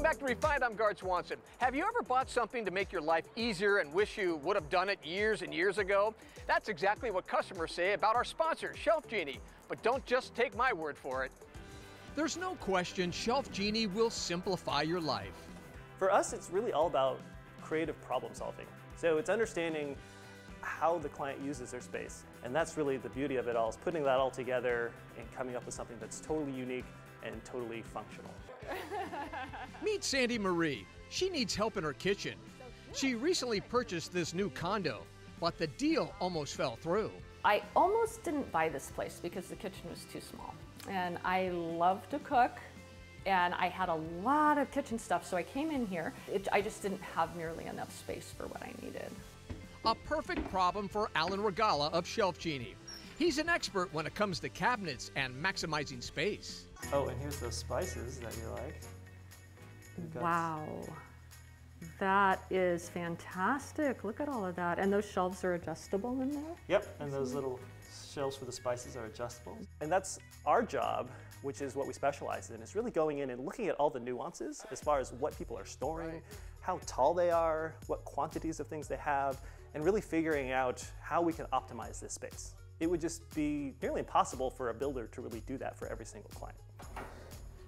back to Refined. I'm Garth Swanson. Have you ever bought something to make your life easier and wish you would have done it years and years ago? That's exactly what customers say about our sponsor, Shelf Genie. But don't just take my word for it. There's no question Shelf Genie will simplify your life. For us, it's really all about creative problem solving. So it's understanding how the client uses their space. And that's really the beauty of it all, is putting that all together and coming up with something that's totally unique and totally functional. Meet Sandy Marie. She needs help in her kitchen. She recently purchased this new condo, but the deal almost fell through. I almost didn't buy this place because the kitchen was too small. And I love to cook, and I had a lot of kitchen stuff, so I came in here. I just didn't have nearly enough space for what I needed. A perfect problem for Alan Regala of Shelf Genie. He's an expert when it comes to cabinets and maximizing space. Oh, and here's those spices that you like. Wow, that is fantastic. Look at all of that. And those shelves are adjustable in there? Yep, and those little shelves for the spices are adjustable. And that's our job, which is what we specialize in, is really going in and looking at all the nuances as far as what people are storing, how tall they are, what quantities of things they have, and really figuring out how we can optimize this space. It would just be nearly impossible for a builder to really do that for every single client.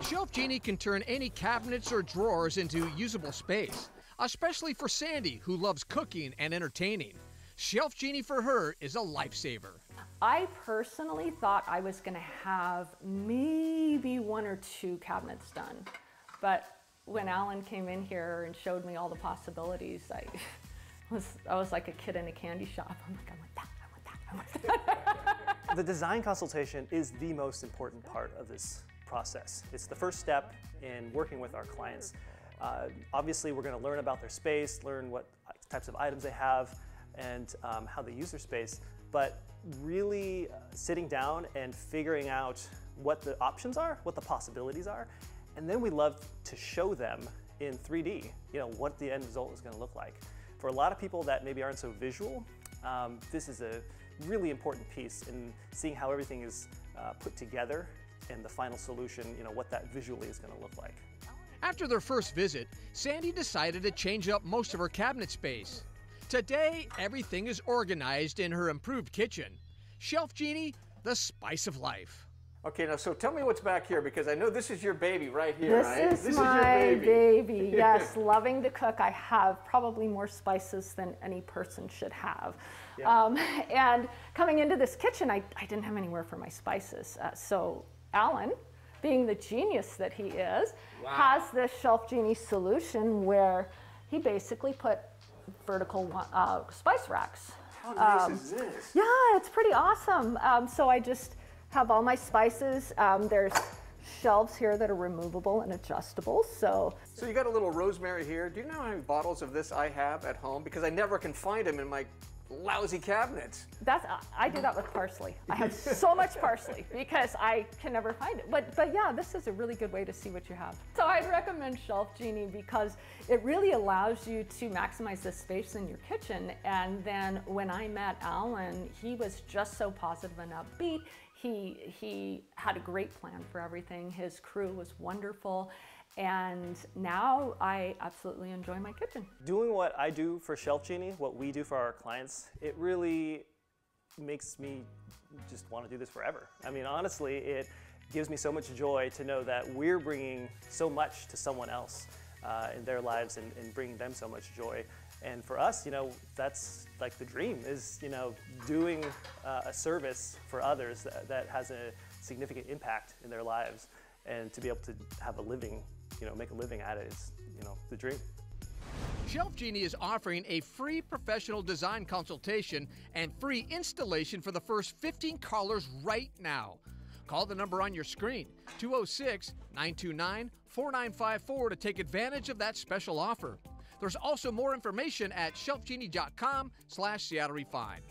Shelf Genie can turn any cabinets or drawers into usable space, especially for Sandy, who loves cooking and entertaining. Shelf Genie for her is a lifesaver. I personally thought I was going to have maybe 1 or 2 cabinets done, but when Alan came in here and showed me all the possibilities, I was like a kid in a candy shop. I'm like, I want that, I want that, I want that. The design consultation is the most important part of this process. It's the first step in working with our clients. Obviously, we're going to learn about their space, learn what types of items they have, and how they use their space, but really sitting down and figuring out what the options are, what the possibilities are, and then we love to show them in 3D, what the end result is going to look like. For a lot of people that maybe aren't so visual, this is a really important piece in seeing how everything is put together and the final solution, what that visually is going to look like. After their first visit, Sandy decided to change up most of her cabinet space. Today, everything is organized in her improved kitchen. Shelf Genie, the spice of life. Okay, now, so tell me what's back here, because I know this is your baby right here, right? This is my baby. Yes, loving to cook. I have probably more spices than any person should have. Yeah. And coming into this kitchen, I didn't have anywhere for my spices. So Alan, being the genius that he is, has this Shelf Genie solution where he basically put vertical spice racks. How nice is this? Yeah, it's pretty awesome. So I just have all my spices. There's shelves here that are removable and adjustable. So you got a little rosemary here. Do you know how many bottles of this I have at home? Because I never can find them in my lousy cabinets. I do that with parsley. I have so much parsley because I can never find it. But yeah, this is a really good way to see what you have. So I'd recommend Shelf Genie because it really allows you to maximize the space in your kitchen. And then when I met Alan, he was just so positive and upbeat. He had a great plan for everything. His crew was wonderful. And now I absolutely enjoy my kitchen. Doing what I do for Shelf Genie, what we do for our clients, it really makes me just want to do this forever. I mean, honestly, it gives me so much joy to know that we're bringing so much to someone else in their lives and bringing them so much joy. And for us, that's like the dream, is, doing a service for others that has a significant impact in their lives, and to be able to have a living, make a living at it is, the dream. Shelf Genie is offering a free professional design consultation and free installation for the first 15 callers right now. Call the number on your screen, 206-929-4954, to take advantage of that special offer. There's also more information at shelfgenie.com/SeattleRefined.